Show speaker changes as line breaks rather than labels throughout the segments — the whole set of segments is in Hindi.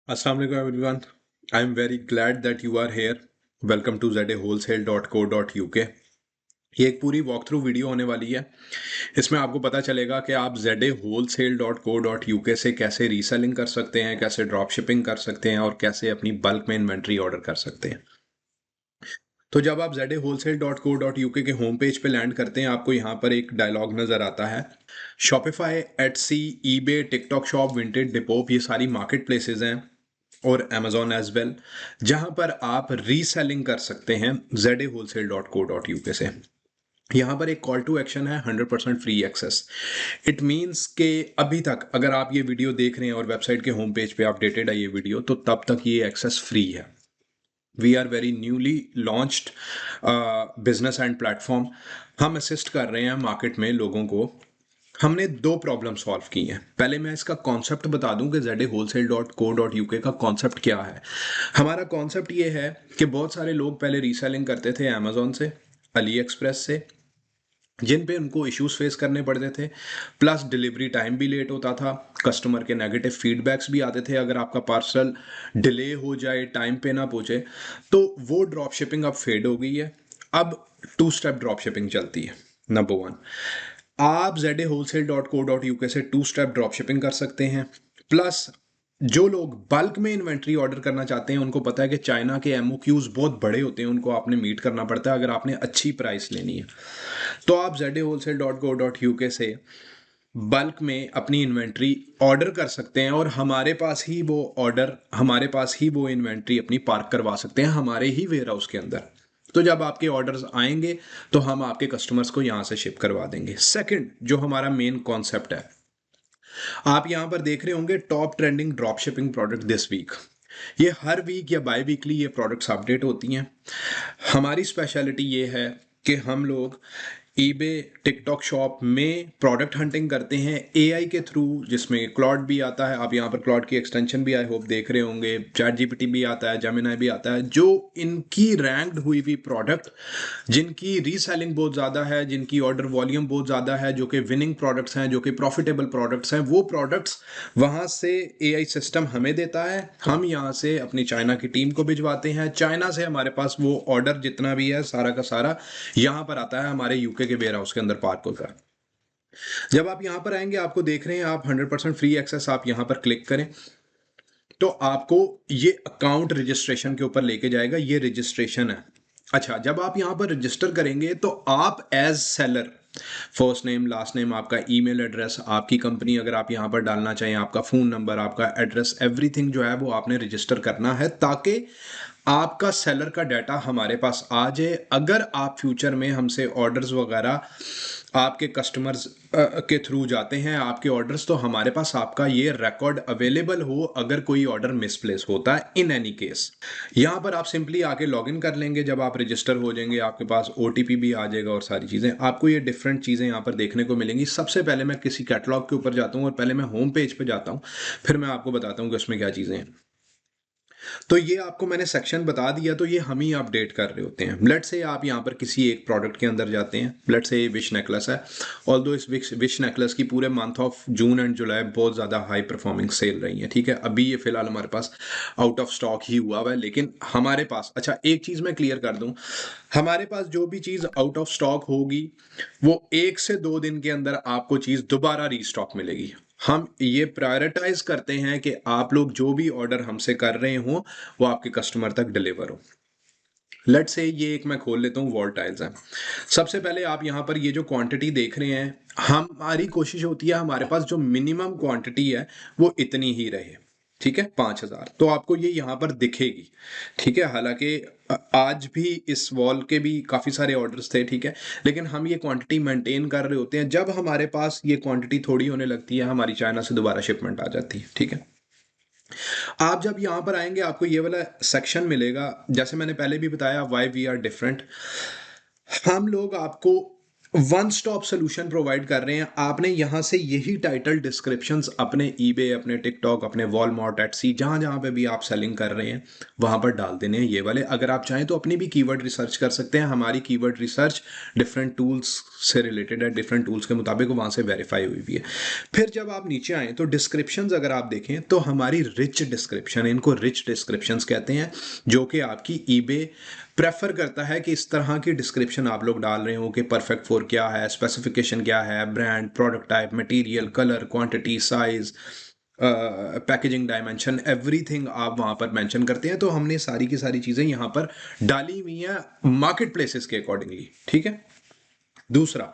Assalamu alaikum everyone. I am very glad that you are here. Welcome to zadawholesale.co.uk. ये एक पूरी वॉक थ्रू वीडियो होने वाली है। इसमें आपको पता चलेगा कि आप zadawholesale.co.uk से कैसे रीसेलिंग कर सकते हैं, कैसे ड्रॉप शिपिंग कर सकते हैं और कैसे अपनी बल्क में इन्वेंट्री ऑर्डर कर सकते हैं। तो जब आप zadawholesale.co.uk के होम पेज पे लैंड करते हैं, आपको यहाँ पर एक डायलॉग नज़र आता है। Shopify, Etsy, eBay, TikTok shop, vintage, Depop, ये सारी मार्केट प्लेसेज हैं और अमेजोन एज वेल, जहां पर आप रीसेलिंग कर सकते हैं zadawholesale.co.uk से। यहाँ पर एक कॉल टू एक्शन है, 100% फ्री एक्सेस। इट मीन्स कि अभी तक अगर आप ये वीडियो देख रहे हैं और वेबसाइट के होम पेज पे अपडेटेड है ये वीडियो, तो तब तक ये एक्सेस फ्री है। We are very newly launched business and platform. हम असिस्ट कर रहे हैं मार्केट में लोगों को। हमने दो प्रॉब्लम सॉल्व की हैं। पहले मैं इसका कॉन्सेप्ट बता दूं कि zadawholesale.co.uk का कॉन्सेप्ट क्या है। हमारा कॉन्सेप्ट ये है कि बहुत सारे लोग पहले रीसेलिंग करते थे अमेजोन से, अली एक्सप्रेस से, जिन पे उनको इश्यूज फेस करने पड़ते थे, प्लस डिलीवरी टाइम भी लेट होता था, कस्टमर के नेगेटिव फीडबैक्स भी आते थे अगर आपका पार्सल डिले हो जाए, टाइम पे ना पहुंचे। तो वो ड्रॉप शिपिंग अब फेड हो गई है। अब टू स्टेप ड्रॉप शिपिंग चलती है। नंबर वन, आप zadawholesale.co.uk से टू स्टेप ड्रॉप शिपिंग कर सकते हैं। प्लस जो लोग बल्क में इन्वेंट्री ऑर्डर करना चाहते हैं, उनको पता है कि चाइना के एमओक्यूज बहुत बड़े होते हैं, उनको आपने मीट करना पड़ता है अगर आपने अच्छी प्राइस लेनी है। तो आप zadawholesale.co.uk से बल्क में अपनी इन्वेंट्री ऑर्डर कर सकते हैं और हमारे पास ही वो इन्वेंट्री अपनी पार्क करवा सकते हैं हमारे ही वेयर हाउस के अंदर। तो जब आपके ऑर्डर्स आएंगे तो हम आपके कस्टमर्स को यहाँ से शिप करवा देंगे। सेकंड, जो हमारा मेन कॉन्सेप्ट है, आप यहाँ पर देख रहे होंगे top trending drop shipping product this week. ये हर वीक या बाई वीकली ये प्रोडक्ट्स अपडेट होती हैं। हमारी स्पेशलिटी ये है कि हम लोग ईबे, टिकटॉक शॉप में प्रोडक्ट हंटिंग करते हैं एआई के थ्रू, जिसमें क्लॉड भी आता है। आप यहाँ पर क्लॉड की एक्सटेंशन भी आई होप देख रहे होंगे। चैट जीपीटी भी आता है, जेमिनाई भी आता है। जो इनकी रैंक्ड हुई हुई प्रोडक्ट, जिनकी रीसेलिंग बहुत ज़्यादा है, जिनकी ऑर्डर वॉल्यूम बहुत ज़्यादा है, जो कि विनिंग प्रोडक्ट्स हैं, जो कि प्रॉफिटेबल प्रोडक्ट्स हैं, वो प्रोडक्ट्स वहाँ से एआई सिस्टम हमें देता है। हम यहाँ से अपनी चाइना की टीम को भिजवाते हैं। चाइना से हमारे पास वो ऑर्डर जितना भी है सारा का सारा यहाँ पर आता है हमारे यूके के वेयर हाउस के अंदर पार्क होकर। जब आप यहाँ पर आएंगे, आपको देख रहे हैं आप 100% फ्री एक्सेस, आप यहाँ पर क्लिक करें तो आपको ये अकाउंट रजिस्ट्रेशन के ऊपर लेके जाएगा। ये रजिस्ट्रेशन है। अच्छा, जब आप यहाँ पर रजिस्टर करेंगे तो आप as seller first name, last name, आपका ईमेल एड्रेस, आपकी कंपनी अगर आप यहाँ पर डालना चाहें, आपका फ़ोन नंबर, आपका एड्रेस, एवरीथिंग जो है वो आपने रजिस्टर करना है, ताकि आपका सेलर का डाटा हमारे पास आ जाए। अगर आप फ्यूचर में हमसे ऑर्डर्स वगैरह आपके कस्टमर्स के थ्रू जाते हैं आपके ऑर्डर्स, तो हमारे पास आपका ये रिकॉर्ड अवेलेबल हो अगर कोई ऑर्डर मिसप्लेस होता है इन एनी केस। यहाँ पर आप सिंपली आके लॉगिन कर लेंगे। जब आप रजिस्टर हो जाएंगे, आपके पास ओटीपी भी आ जाएगा और सारी चीज़ें आपको ये डिफरेंट चीज़ें यहाँ पर देखने को मिलेंगी। सबसे पहले मैं किसी कैटलॉग के ऊपर जाता हूँ और पहले मैं होम पेज पे जाता हूँ, फिर मैं आपको बताता हूँ कि उसमें क्या चीज़ें हैं। तो ये आपको मैंने सेक्शन बता दिया, तो ये हम ही अपडेट कर रहे होते हैं। लेट से आप यहाँ पर किसी एक प्रोडक्ट के अंदर जाते हैं। लेट से ये विश नेकलेस है। ऑल्दो इस विश नेकलेस की पूरे मंथ ऑफ जून एंड जुलाई बहुत ज़्यादा हाई परफॉर्मिंग सेल रही है। ठीक है, अभी ये फिलहाल हमारे पास आउट ऑफ स्टॉक ही हुआ हुआ है, लेकिन हमारे पास, अच्छा एक चीज़ मैं क्लियर कर दूं, हमारे पास जो भी चीज़ आउट ऑफ स्टॉक होगी वो 1 से 2 दिन के अंदर आपको चीज़ दोबारा रीस्टॉक मिलेगी। हम ये प्रायोरिटाइज करते हैं कि आप लोग जो भी ऑर्डर हमसे कर रहे हो वो आपके कस्टमर तक डिलीवर हो। लेट से ये एक मैं खोल लेता हूँ वॉल टाइल्स है। सबसे पहले आप यहाँ पर ये जो क्वांटिटी देख रहे हैं, हमारी कोशिश होती है हमारे पास जो मिनिमम क्वांटिटी है वो इतनी ही रहे। ठीक है, 5,000 तो आपको ये यहाँ पर दिखेगी। ठीक है, हालांकि आज भी इस वॉल के भी काफ़ी सारे ऑर्डर्स थे। ठीक है, लेकिन हम ये क्वांटिटी मेंटेन कर रहे होते हैं। जब हमारे पास ये क्वांटिटी थोड़ी होने लगती है, हमारी चाइना से दोबारा शिपमेंट आ जाती है। ठीक है, आप जब यहाँ पर आएंगे आपको ये वाला सेक्शन मिलेगा। जैसे मैंने पहले भी बताया, वाई वी आर डिफरेंट। हम लोग आपको वन स्टॉप सोल्यूशन प्रोवाइड कर रहे हैं। आपने यहाँ से यही टाइटल डिस्क्रिप्शंस अपने ईबे, अपने टिकटॉक, अपने वॉलमार्ट, एटसी, जहाँ जहाँ पे भी आप सेलिंग कर रहे हैं वहाँ पर डाल देने हैं ये वाले। अगर आप चाहें तो अपनी भी कीवर्ड रिसर्च कर सकते हैं। हमारी कीवर्ड रिसर्च डिफरेंट टूल्स से रिलेटेड है, डिफरेंट टूल्स के मुताबिक वहाँ से वेरीफाई हुई भी है। फिर जब आप नीचे आएँ तो डिस्क्रिप्शंस अगर आप देखें तो हमारी रिच डिस्क्रिप्शन, इनको रिच डिस्क्रिप्शंस कहते हैं, जो कि आपकी ईबे प्रेफर करता है कि इस तरह की डिस्क्रिप्शन आप लोग डाल रहे हो कि परफेक्ट फॉर क्या है, स्पेसिफिकेशन क्या है, brand, product type, material, colour, quantity, size, packaging dimension, everything आप वहाँ पर मेंशन करते हैं। तो हमने सारी की सारी चीज़ें यहाँ पर डाली हुई हैं मार्केट प्लेसेस के अकॉर्डिंगली, ठीक है। दूसरा,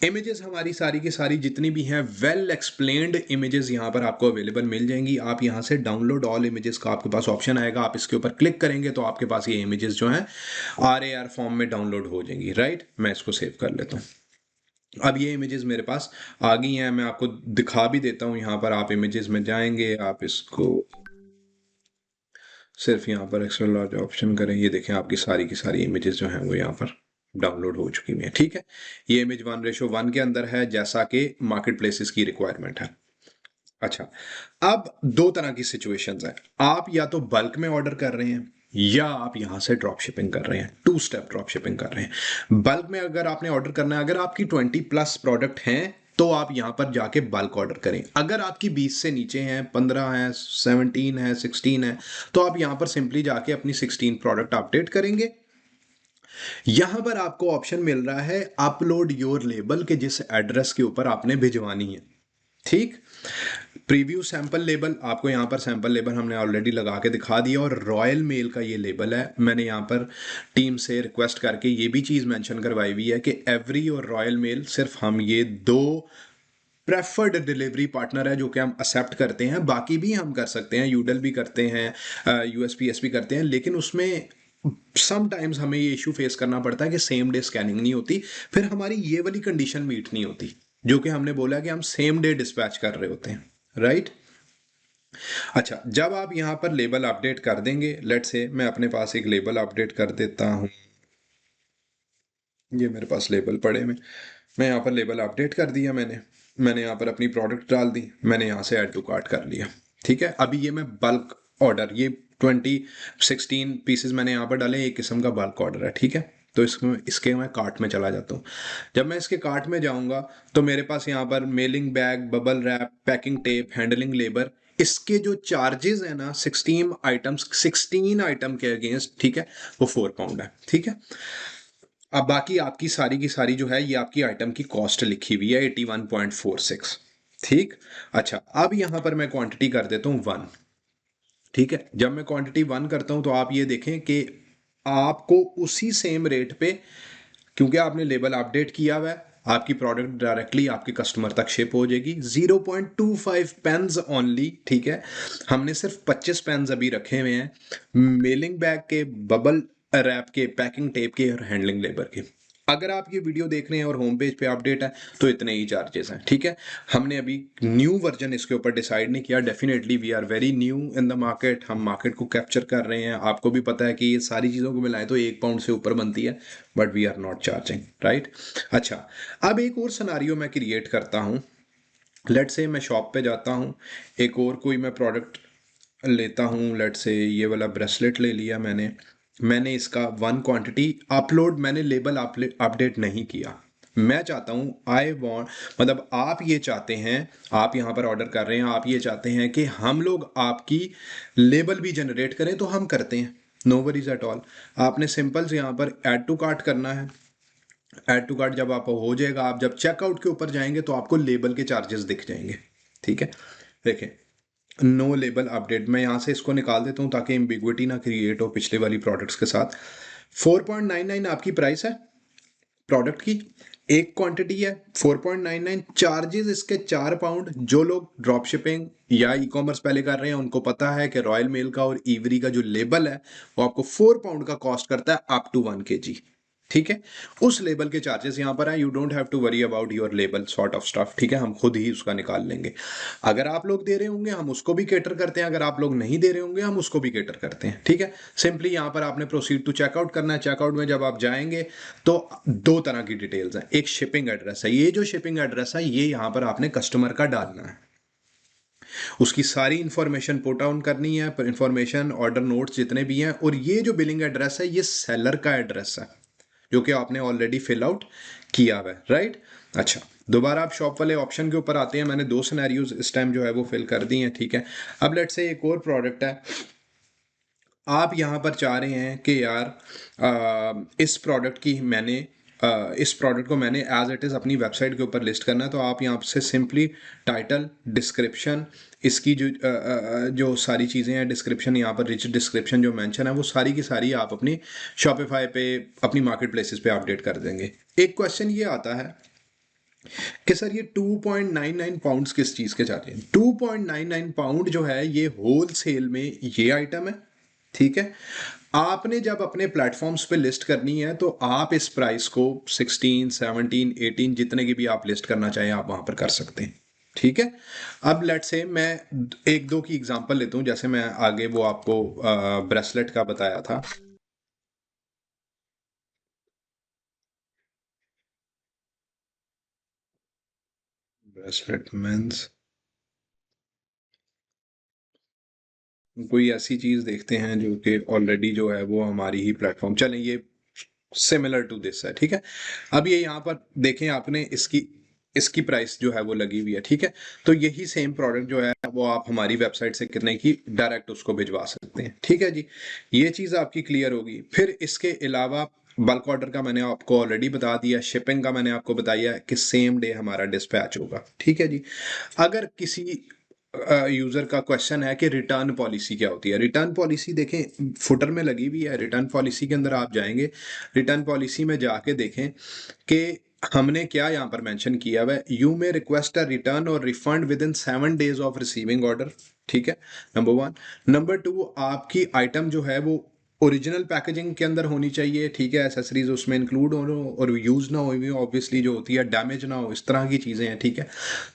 इमेजेस हमारी सारी की सारी जितनी भी हैं वेल एक्सप्लेन्ड इमेजेस यहाँ पर आपको अवेलेबल मिल जाएंगी। आप यहाँ से डाउनलोड ऑल इमेजेस का आपके पास ऑप्शन आएगा, आप इसके ऊपर क्लिक करेंगे तो आपके पास ये इमेजेस जो हैं RAR फॉर्म में डाउनलोड हो जाएंगी, राइट। मैं इसको सेव कर लेता हूँ। अब ये इमेजेस मेरे पास आ गई हैं, मैं आपको दिखा भी देता हूँ। यहाँ पर आप इमेजेस में जाएंगे, आप इसको सिर्फ यहाँ पर एक्स्ट्रा लार्ज ऑप्शन करें, ये देखें आपकी सारी की सारी इमेजेस जो हैं वो यहाँ पर डाउनलोड हो चुकी हैं, ठीक है। ये इमेज 1:1 के अंदर है जैसा कि मार्केट प्लेसेस की रिक्वायरमेंट है। अच्छा, अब दो तरह की सिचुएशंस हैं। आप या तो बल्क में ऑर्डर कर रहे हैं या आप यहां से ड्रॉप शिपिंग कर रहे हैं, 2 स्टेप ड्रॉप शिपिंग कर रहे हैं। बल्क में अगर आपने ऑर्डर करना है, अगर आपकी 20+ प्रोडक्ट हैं तो आप यहां पर जाके बल्क ऑर्डर करें। अगर आपकी 20 से नीचे हैं, 15 है, 17 है, 16 है, तो आप यहां पर सिंपली जाके अपनी 16 प्रोडक्ट अपडेट करेंगे। यहां पर आपको ऑप्शन मिल रहा है अपलोड योर लेबल के जिस एड्रेस के ऊपर आपने भिजवानी है, ठीक। प्रीव्यू सैंपल लेबल, आपको यहाँ पर सैंपल लेबल हमने ऑलरेडी लगा के दिखा दिया, और रॉयल मेल का ये लेबल है। मैंने यहाँ पर टीम से रिक्वेस्ट करके ये भी चीज़ मेंशन करवाई हुई है कि एवरी और रॉयल मेल सिर्फ हम ये 2 प्रेफर्ड डिलीवरी पार्टनर है जो कि हम एक्सेप्ट करते हैं। बाकी भी हम कर सकते हैं, यूडल भी करते हैं, USPS भी करते हैं, लेकिन उसमें समटाइम्स हमें ये इशू फेस करना पड़ता है कि सेम डे स्कैनिंग नहीं होती, फिर हमारी ये वाली कंडीशन मीट नहीं होती जो कि हमने बोला कि हम सेम डे डिस्पैच कर रहे होते हैं, राइट। अच्छा, जब आप यहाँ पर लेबल अपडेट कर देंगे, लेट्स से मैं अपने पास एक लेबल अपडेट कर देता हूँ, ये मेरे पास लेबल पड़े में, मैं यहाँ पर लेबल अपडेट कर दिया, मैंने यहाँ पर अपनी प्रोडक्ट डाल दी, मैंने यहाँ से ऐड टू कार्ट कर लिया, ठीक है। अभी ये मैं बल्क ऑर्डर, ये 16 पीसेस मैंने यहाँ पर डाले, एक किस्म का बल्क ऑर्डर है, ठीक है। तो इसके मैं कार्ट में चला जाता हूँ। जब मैं इसके कार्ट में जाऊँगा तो मेरे पास यहाँ पर mailing bag, bubble wrap, packing tape, handling labour, इसके जो चार्जेस है ना 16 आइटम के अगेंस्ट, ठीक है, वो 4 पाउंड है, ठीक है। अब बाकी आपकी सारी की सारी जो है ये आपकी आइटम की कॉस्ट लिखी हुई है 81.46, ठीक। अच्छा, अब यहां पर मैं क्वांटिटी कर देता हूं 1, ठीक है। जब मैं क्वांटिटी 1 करता हूं तो आप ये देखें कि आपको उसी सेम रेट पे, क्योंकि आपने लेबल अपडेट किया हुआ है, आपकी प्रोडक्ट डायरेक्टली आपके कस्टमर तक शिप हो जाएगी। 0.25 पेन्स ओनली, ठीक है। हमने सिर्फ 25 पेन्स अभी रखे हुए हैं मेलिंग बैग के, बबल रैप के, पैकिंग टेप के और हैंडलिंग लेबर के। अगर आप ये वीडियो देख रहे हैं और होम पेज पे अपडेट है तो इतने ही चार्जेस हैं, ठीक है। हमने अभी न्यू वर्जन इसके ऊपर डिसाइड नहीं किया, definitely we are very new in the market, हम मार्केट को कैप्चर कर रहे हैं। आपको भी पता है कि ये सारी चीज़ों को मिलाएं तो 1 पाउंड से ऊपर बनती है, but we are not charging, right. अच्छा, अब एक और सिनारियो मैं क्रिएट करता हूँ। लेट से मैं शॉप पे जाता हूँ, एक और कोई मैं प्रोडक्ट लेता हूँ, लेट से ये वाला ब्रेसलेट ले लिया मैंने इसका 1 क्वांटिटी अपलोड, मैंने लेबल अपडेट नहीं किया। मैं चाहता हूँ आई वॉन्ट, मतलब आप ये चाहते हैं, आप यहाँ पर ऑर्डर कर रहे हैं, आप ये चाहते हैं कि हम लोग आपकी लेबल भी जनरेट करें, तो हम करते हैं, नो वरीज एट ऑल। आपने सिंपल से यहाँ पर ऐड टू कार्ट करना है। ऐड टू कार्ट जब आप हो जाएगा, आप जब चेकआउट के ऊपर जाएंगे तो आपको लेबल के चार्जेस दिख जाएंगे, ठीक है। देखें, नो लेबल अपडेट, मैं यहाँ से इसको निकाल देता हूँ ताकि एम्बिग्विटी ना क्रिएट हो पिछले वाली प्रोडक्ट्स के साथ। 4.99 आपकी प्राइस है प्रोडक्ट की, एक क्वांटिटी है 4.99, चार्जेस इसके 4 पाउंड। जो लोग ड्रॉप शिपिंग या ई कॉमर्स पहले कर रहे हैं उनको पता है कि रॉयल मेल का और ईवरी का जो लेबल है वो आपको 4 पाउंड का कॉस्ट करता है अप टू 1 kg, ठीक है, उस लेबल के चार्जेस यहाँ पर हैं। You don't have to worry about your label sort of stuff, ठीक है, हम खुद ही उसका निकाल लेंगे। अगर आप लोग दे रहे होंगे हम उसको भी कैटर करते हैं, अगर आप लोग नहीं दे रहे होंगे हम उसको भी कैटर करते हैं, ठीक है। सिंपली यहाँ पर आपने प्रोसीड टू चेकआउट करना है। चेकआउट में जब आप जाएंगे तो दो तरह की डिटेल्स हैं, एक शिपिंग एड्रेस है, ये जो शिपिंग एड्रेस है ये यहाँ पर आपने कस्टमर का डालना है, उसकी सारी इंफॉर्मेशन पुट डाउन करनी है, इंफॉर्मेशन ऑर्डर नोट्स जितने भी हैं, और ये जो बिलिंग एड्रेस है ये सेलर का एड्रेस है जो कि आपने ऑलरेडी फिल आउट किया हुआ है, राइट। अच्छा, दोबारा आप शॉप वाले ऑप्शन के ऊपर आते हैं। मैंने दो सिनेरियोज इस टाइम जो है वो फिल कर दी हैं, ठीक है। अब लेट्स से एक और प्रोडक्ट है, आप यहाँ पर चाह रहे हैं कि यार इस प्रोडक्ट की मैंने इस प्रोडक्ट को मैंने एज इट इज़ अपनी वेबसाइट के ऊपर लिस्ट करना है, तो आप यहाँ से सिंपली टाइटल, डिस्क्रिप्शन, इसकी जो सारी चीज़ें हैं, डिस्क्रिप्शन यहाँ पर रिच डिस्क्रिप्शन जो मेंशन है वो सारी की सारी आप अपनी शॉपिफाई पे, अपनी मार्केट प्लेसेस पे अपडेट कर देंगे। एक क्वेश्चन ये आता है कि सर ये 2.99 पाउंड्स किस चीज़ के चाहते हैं। 2.99 पाउंड जो है ये होल सेल में ये आइटम है, ठीक है। आपने जब अपने प्लेटफॉर्म्स पे लिस्ट करनी है तो आप इस प्राइस को 16, 17, 18 जितने की भी आप लिस्ट करना चाहें आप वहां पर कर सकते हैं, ठीक है। अब लेट से मैं एक दो की एग्जांपल लेता हूं, जैसे मैं आगे वो आपको ब्रेसलेट का बताया था। ब्रेसलेट मेंस, कोई ऐसी चीज देखते हैं जो कि ऑलरेडी जो है वो हमारी ही प्लेटफॉर्म, चलें ये सिमिलर टू दिस है, ठीक है। अब ये यहाँ पर देखें आपने इसकी इसकी प्राइस जो है वो लगी हुई है, ठीक है। तो यही सेम प्रोडक्ट जो है वो आप हमारी वेबसाइट से कितने की डायरेक्ट उसको भिजवा सकते हैं, ठीक है जी। ये चीज़ आपकी क्लियर होगी। फिर इसके अलावा बल्क ऑर्डर का मैंने आपको ऑलरेडी बता दिया, शिपिंग का मैंने आपको बताया कि सेम डे हमारा डिस्पैच होगा, ठीक है जी। अगर किसी यूजर का क्वेश्चन है कि रिटर्न पॉलिसी क्या होती है, रिटर्न पॉलिसी देखें फुटर में लगी हुई है। रिटर्न पॉलिसी के अंदर आप जाएंगे, रिटर्न पॉलिसी में जाके देखें कि हमने क्या यहाँ पर मेंशन किया हुआ है। You may request a return और refund within 7 days of receiving order, ठीक है, नंबर 1। नंबर 2, आपकी आइटम जो है वो ओरिजिनल पैकेजिंग के अंदर होनी चाहिए, ठीक है, एसेसरीज उसमें इंक्लूड हो और यूज ना हो, ऑब्वियसली जो होती है डैमेज ना हो, इस तरह की चीज़ें हैं, ठीक है।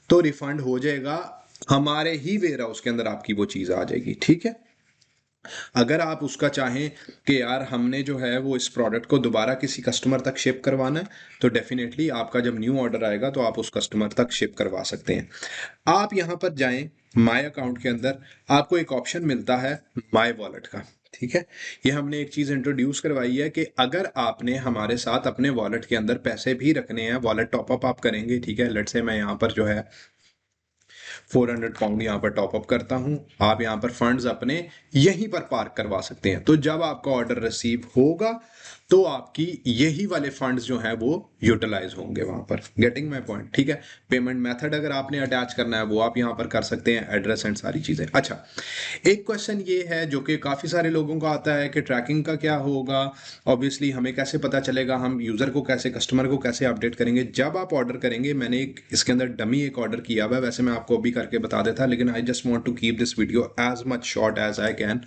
तो रिफंड हो जाएगा, हमारे ही वेयर हाउस के अंदर आपकी वो चीज़ आ जाएगी, ठीक है। अगर आप उसका चाहें कि यार हमने जो है वो इस प्रोडक्ट को दोबारा किसी कस्टमर तक शिप करवाना है, तो डेफिनेटली आपका जब न्यू ऑर्डर आएगा तो आप उस कस्टमर तक शिप करवा सकते हैं। आप यहाँ पर जाएं, माय अकाउंट के अंदर आपको एक ऑप्शन मिलता है माय वॉलेट का, ठीक है। ये हमने एक चीज़ इंट्रोड्यूस करवाई है कि अगर आपने हमारे साथ अपने वॉलेट के अंदर पैसे भी रखने हैं, वॉलेट टॉपअप आप करेंगे, ठीक है। लेट्स से मैं यहाँ पर जो है 400 पाउंड यहाँ पर टॉपअप करता हूँ, आप यहाँ पर फंड्स अपने यहीं पर पार्क करवा सकते हैं। तो जब आपका ऑर्डर रिसीव होगा तो आपकी यही वाले फंड्स जो हैं वो यूटिलाइज होंगे वहां पर। गेटिंग माय पॉइंट, ठीक है। पेमेंट मेथड अगर आपने अटैच करना है वो आप यहाँ पर कर सकते हैं, एड्रेस एंड सारी चीजें। अच्छा, एक क्वेश्चन ये है जो कि काफी सारे लोगों का आता है कि ट्रैकिंग का क्या होगा। ऑब्वियसली हमें कैसे पता चलेगा, हम यूजर को कैसे, कस्टमर को कैसे अपडेट करेंगे जब आप ऑर्डर करेंगे। मैंने एक इसके अंदर डमी एक ऑर्डर किया हुआ है, वैसे मैं आपको अभी करके बता देता, लेकिन I just want to keep this video as much short as I can.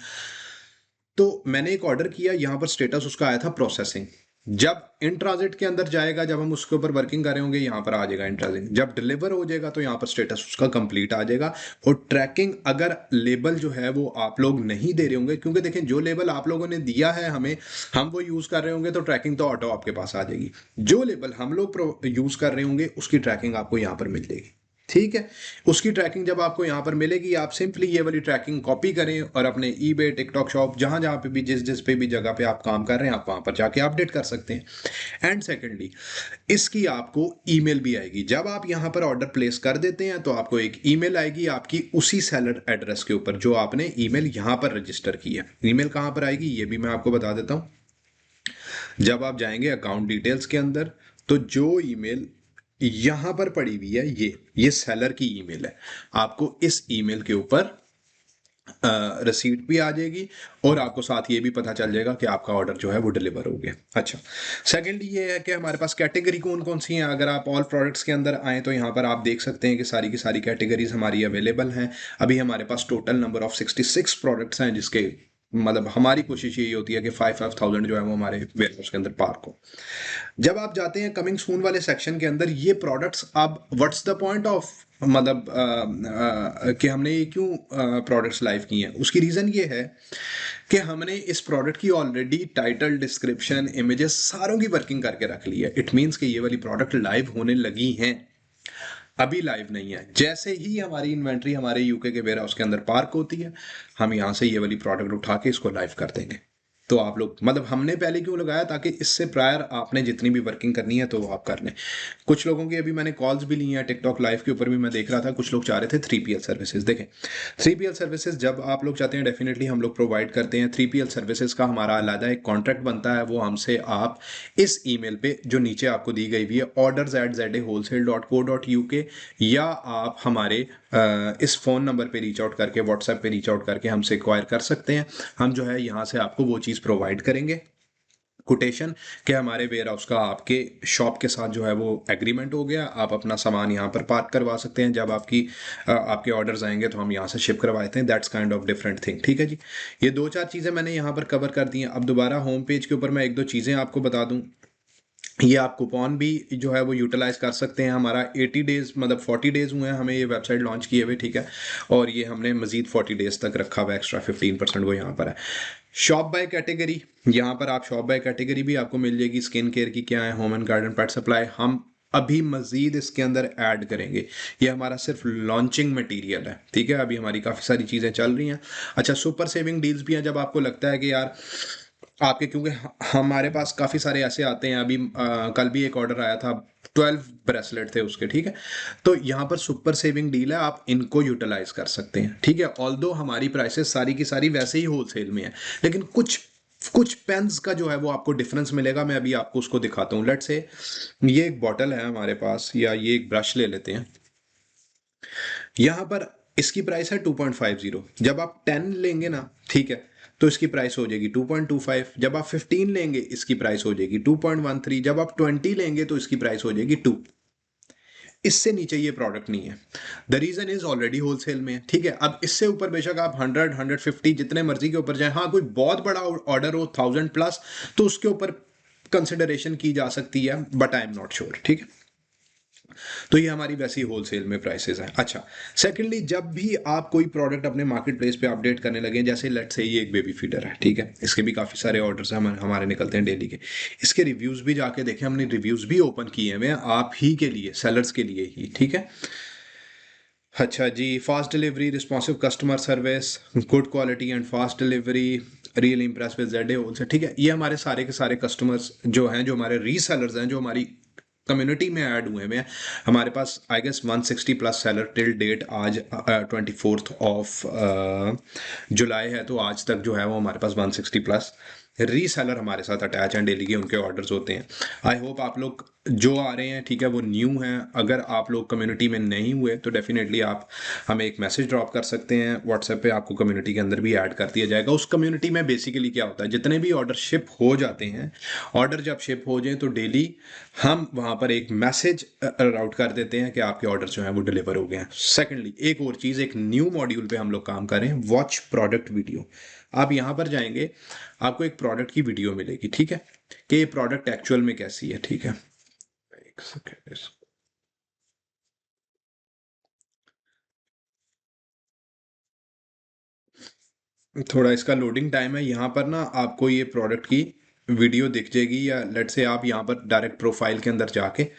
तो मैंने एक ऑर्डर किया, यहाँ पर स्टेटस उसका आया था प्रोसेसिंग। जब इन ट्रांजिट के अंदर जाएगा, जब हम उसके ऊपर वर्किंग कर रहे होंगे, यहाँ पर आ जाएगा इन ट्रांजिट। जब डिलीवर हो जाएगा तो यहाँ पर स्टेटस उसका कंप्लीट आ जाएगा। और ट्रैकिंग अगर लेबल जो है वो आप लोग नहीं दे रहे होंगे, क्योंकि देखें जो लेबल आप लोगों ने दिया है हमें, हम वो यूज कर रहे होंगे तो ट्रैकिंग तो ऑटो आपके पास आ जाएगी। जो लेबल हम लोग यूज कर रहे होंगे उसकी ट्रैकिंग आपको यहाँ पर मिल जाएगी, ठीक है। उसकी ट्रैकिंग जब आपको यहाँ पर मिलेगी, आप सिंपली ये वाली ट्रैकिंग कॉपी करें और अपने ईबे, टिकटॉक शॉप, जहां जहां पे भी जिस पे भी जगह पे आप काम कर रहे हैं आप वहां पर जाके अपडेट कर सकते हैं। एंड सेकेंडली, इसकी आपको ईमेल भी आएगी। जब आप यहाँ पर ऑर्डर प्लेस कर देते हैं तो आपको एक ईमेल आएगी आपकी उसी सेलर एड्रेस के ऊपर जो आपने ईमेल यहाँ पर रजिस्टर की है। ईमेल कहाँ पर आएगी ये भी मैं आपको बता देता हूँ। जब आप जाएंगे अकाउंट डिटेल्स के अंदर, तो जो ईमेल यहां पर पड़ी हुई है ये सेलर की ईमेल है, आपको इस ईमेल के ऊपर रिसीट भी आ जाएगी और आपको साथ ये भी पता चल जाएगा कि आपका ऑर्डर जो है वो डिलीवर हो गया। अच्छा, सेकंडली ये है कि हमारे पास कैटेगरी कौन कौन सी हैं। अगर आप ऑल प्रोडक्ट्स के अंदर आए तो यहाँ पर आप देख सकते हैं कि सारी की सारी कैटेगरीज हमारी अवेलेबल हैं। अभी हमारे पास टोटल नंबर ऑफ 66 प्रोडक्ट्स हैं जिसके मतलब हमारी कोशिश यही होती है कि 5,000 जो है वो हमारे वेयरहाउस के अंदर पार्क हो। जब आप जाते हैं कमिंग सून वाले सेक्शन के अंदर, ये प्रोडक्ट्स, अब व्हाट्स द पॉइंट ऑफ, मतलब कि हमने ये क्यों प्रोडक्ट्स लाइव किए हैं, उसकी रीज़न ये है कि हमने इस प्रोडक्ट की ऑलरेडी टाइटल, डिस्क्रिप्शन, इमेजेस सारों की वर्किंग करके रख ली है। इट मीन्स कि ये वाली प्रोडक्ट लाइव होने लगी हैं, अभी लाइव नहीं है। जैसे ही हमारी इन्वेंट्री हमारे यूके के वेयर हाउस के अंदर पार्क होती है, हम यहाँ से ये वाली प्रोडक्ट उठा के इसको लाइव कर देंगे। तो आप लोग, मतलब हमने पहले क्यों लगाया, ताकि इससे प्रायर आपने जितनी भी वर्किंग करनी है तो वो आप कर लें। कुछ लोगों की अभी मैंने कॉल्स भी ली हैं, टिकटॉक लाइव के ऊपर भी मैं देख रहा था, कुछ लोग चाह रहे थे 3PL सर्विसेज। देखें, 3PL सर्विसेज जब आप लोग चाहते हैं, डेफिनेटली हम लोग प्रोवाइड करते हैं। 3PL सर्विसेज का हमारा अलग एक कॉन्ट्रैक्ट बनता है, वो हमसे आप इस ईमेल पे जो नीचे आपको दी गई हुई है orders@zahwholesale.co.uk, या आप हमारे इस फ़ोन नंबर पे रीच आउट करके, व्हाट्सएप पे रीच आउट करके हमसे एक्वायर कर सकते हैं। हम जो है यहाँ से आपको वो चीज़ प्रोवाइड करेंगे, कोटेशन, कि हमारे वेयर हाउस का आपके शॉप के साथ जो है वो एग्रीमेंट हो गया, आप अपना सामान यहाँ पर पार्क करवा सकते हैं। जब आपके ऑर्डर्स आएंगे तो हम यहाँ से शिप करवा देते हैं। That's kind of different thing. ठीक है जी, ये 2-4 चीज़ें मैंने यहाँ पर कवर कर दी हैं। अब दोबारा होम पेज के ऊपर मैं 1-2 चीज़ें आपको बता दूँ। ये आप कूपन भी जो है वो यूटिलाइज कर सकते हैं। हमारा 80 डेज, मतलब 40 डेज हुए हैं हमें ये वेबसाइट लॉन्च किए हुए, ठीक है, और ये हमने मजीद 40 डेज तक रखा हुआ, एक्स्ट्रा 15% वो यहाँ पर है। शॉप बाय कैटेगरी, यहाँ पर आप शॉप बाय कैटेगरी भी आपको मिल जाएगी। स्किन केयर की क्या है, home and garden, pet supply, हम अभी मजीद इसके अंदर ऐड करेंगे। ये हमारा सिर्फ लॉन्चिंग मटेरियल है, ठीक है, अभी हमारी काफ़ी सारी चीज़ें चल रही हैं। अच्छा, सुपर सेविंग डील्स भी हैं। जब आपको लगता है कि यार आपके, क्योंकि हमारे पास काफ़ी सारे ऐसे आते हैं, अभी कल भी एक ऑर्डर आया था, 12 ब्रेसलेट थे उसके, ठीक है, तो यहाँ पर सुपर सेविंग डील है, आप इनको यूटिलाइज कर सकते हैं। ठीक है, ऑल्दो हमारी प्राइसेस सारी की सारी वैसे ही होलसेल में है, लेकिन कुछ कुछ पेन्स का जो है वो आपको डिफरेंस मिलेगा। मैं अभी आपको उसको दिखाता हूँ। लेट से ये एक बॉटल है हमारे पास, या ये एक ब्रश ले लेते हैं। यहाँ पर इसकी प्राइस है 2.50। जब आप 10 लेंगे ना, ठीक है, तो इसकी प्राइस हो जाएगी 2.25। जब आप 15 लेंगे इसकी प्राइस हो जाएगी 2.13। जब आप 20 लेंगे तो इसकी प्राइस हो जाएगी 2। इससे नीचे ये प्रोडक्ट नहीं है। The reason is already wholesale में है, ठीक है। अब इससे ऊपर बेशक आप 100, 150 जितने मर्जी के ऊपर जाए, हाँ कोई बहुत बड़ा ऑर्डर हो 1000+, तो उसके ऊपर कंसिडरेशन की जा सकती है, but I am not sure. ठीक है, तो ये हमारी वैसी होलसेल में प्राइसेस हैं। अच्छा, सेकेंडली, जब भी आप कोई प्रोडक्ट अपने मार्केट प्लेस पे अपडेट करने लगे, जैसे लेट से ये एक बेबी फीडर है, ठीक है, इसके भी काफ़ी सारे ऑर्डर्स हमारे निकलते हैं डेली के। इसके रिव्यूज़ भी जाके देखें, हमने रिव्यूज़ भी ओपन किए हुए हैं आप ही के लिए, सेलर्स के लिए ही, ठीक है। अच्छा जी, fast delivery, responsive customer service, good quality and fast delivery, real impress with Z wholesale, ठीक है। ये हमारे सारे के सारे कस्टमर्स जो हैं, जो हमारे रीसेलर्स हैं, जो हमारी कम्युनिटी में ऐड हुए हैं। हमारे पास I guess 160+ seller till date. आज 24 जुलाई है, तो आज तक जो है वो हमारे पास 160+ रीसेलर हमारे साथ अटैच हैं, डेली के उनके ऑर्डर्स होते हैं। आई होप आप लोग जो आ रहे हैं, ठीक है, वो न्यू हैं। अगर आप लोग कम्युनिटी में नहीं हुए तो डेफिनेटली आप हमें एक मैसेज ड्रॉप कर सकते हैं व्हाट्सएप पे, आपको कम्युनिटी के अंदर भी ऐड कर दिया जाएगा। उस कम्युनिटी में बेसिकली क्या होता है, जितने भी ऑर्डर शिप हो जाते हैं, ऑर्डर जब शिप हो जाए तो डेली हम वहाँ पर एक मैसेज राउट कर देते हैं कि आपके ऑर्डर जो हैं वो डिलीवर हो गए हैं। सेकेंडली, एक और चीज़, एक न्यू मॉड्यूल पे हम लोग काम कर रहे हैं, वॉच प्रोडक्ट वीडियो। आप यहाँ पर जाएंगे, आपको एक प्रोडक्ट की वीडियो मिलेगी, ठीक है, कि ये प्रोडक्ट एक्चुअल में कैसी है, ठीक है। एक सेकेंड, थोड़ा इसका लोडिंग टाइम है। यहाँ पर ना आपको ये प्रोडक्ट की वीडियो दिख जाएगी, या लेट से आप यहाँ पर डायरेक्ट प्रोफाइल के अंदर जाके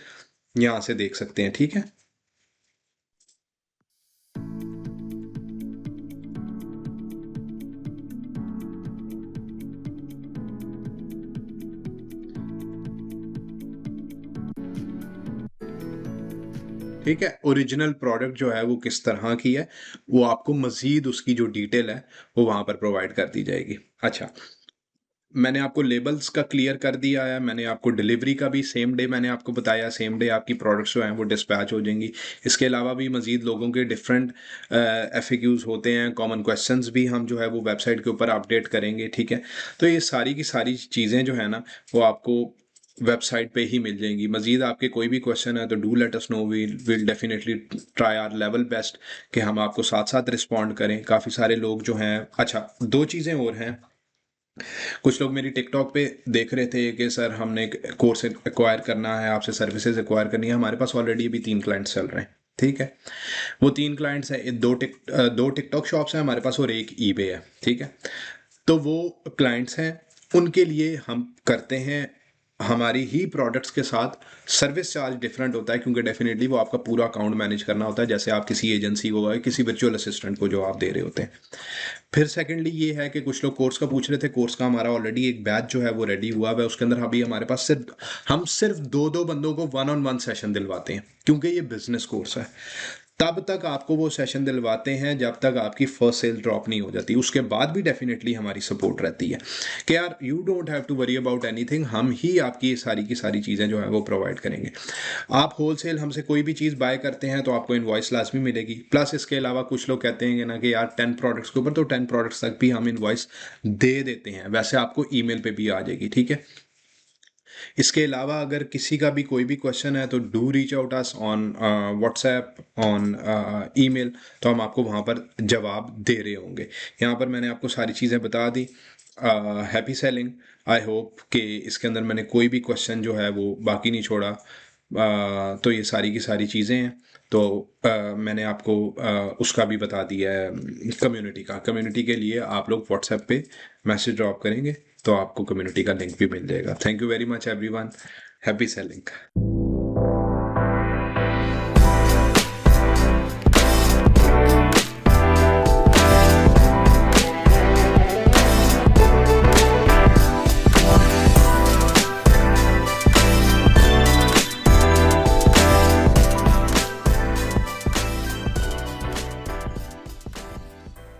यहाँ से देख सकते हैं, ठीक है। ठीक है, ओरिजिनल प्रोडक्ट जो है वो किस तरह की है, वो आपको मजीद उसकी जो डिटेल है वो वहाँ पर प्रोवाइड कर दी जाएगी। अच्छा, मैंने आपको लेबल्स का क्लियर कर दिया है, मैंने आपको डिलीवरी का भी सेम डे मैंने आपको बताया, सेम डे आपकी प्रोडक्ट्स जो हैं वो डिस्पैच हो जाएंगी। इसके अलावा भी मज़ीद लोगों के डिफरेंट FAQs होते हैं, कॉमन क्वेश्चंस भी हम जो है वो वेबसाइट के ऊपर अपडेट करेंगे, ठीक है। तो ये सारी की सारी चीज़ें जो है ना वो आपको वेबसाइट पे ही मिल जाएंगी। मज़ीद आपके कोई भी क्वेश्चन है तो do let us know, will definitely try our level best कि हम आपको साथ साथ रिस्पॉन्ड करें। काफ़ी सारे लोग जो हैं, अच्छा 2 चीज़ें और हैं कुछ लोग मेरी टिकटॉक पे देख रहे थे कि सर हमने एक कोर्स एक्वायर करना है, आपसे सर्विसेज एक्वायर करनी है। हमारे पास ऑलरेडी अभी 3 क्लाइंट्स चल रहे हैं, ठीक है। वो 3 क्लाइंट्स हैं, दो टिकटॉक शॉप्स हैं हमारे पास और एक ईबे है, ठीक है। तो वो क्लाइंट्स हैं, उनके लिए हम करते हैं हमारी ही प्रोडक्ट्स के साथ। सर्विस चार्ज डिफरेंट होता है क्योंकि डेफिनेटली वो आपका पूरा अकाउंट मैनेज करना होता है, जैसे आप किसी एजेंसी को या किसी वर्चुअल असिस्टेंट को जो आप दे रहे होते हैं। फिर सेकेंडली ये है कि कुछ लोग कोर्स का पूछ रहे थे। कोर्स का हमारा ऑलरेडी एक बैच जो है वो रेडी हुआ है, उसके अंदर अभी हमारे पास सिर्फ दो दो बंदों को 1-on-1 सेशन दिलवाते हैं क्योंकि ये बिजनेस कोर्स है। तब तक आपको वो सेशन दिलवाते हैं जब तक आपकी फर्स्ट सेल ड्रॉप नहीं हो जाती। उसके बाद भी डेफिनेटली हमारी सपोर्ट रहती है कि यार you don't have to worry about anything, हम ही आपकी ये सारी की सारी चीज़ें जो है वो प्रोवाइड करेंगे। आप होलसेल हमसे कोई भी चीज़ बाय करते हैं तो आपको इनवॉइस लाजमी मिलेगी। प्लस इसके अलावा कुछ लोग कहते हैं कि ना कि यार 10 प्रोडक्ट्स के ऊपर तो 10 प्रोडक्ट्स तक भी हम इनवॉइस दे देते हैं, वैसे आपको ईमेल पे भी आ जाएगी, ठीक है। इसके अलावा अगर किसी का भी कोई भी क्वेश्चन है तो do reach out us on WhatsApp, on email, तो हम आपको वहाँ पर जवाब दे रहे होंगे। यहाँ पर मैंने आपको सारी चीज़ें बता दी। Happy selling. आई होप कि इसके अंदर मैंने कोई भी क्वेश्चन जो है वो बाकी नहीं छोड़ा। तो ये सारी की सारी चीज़ें हैं। तो मैंने आपको उसका भी बता दिया है, कम्युनिटी के लिए आप लोग व्हाट्सएप पे मैसेज ड्रॉप करेंगे तो आपको कम्युनिटी का लिंक भी मिल जाएगा। Thank you very much everyone. Happy selling.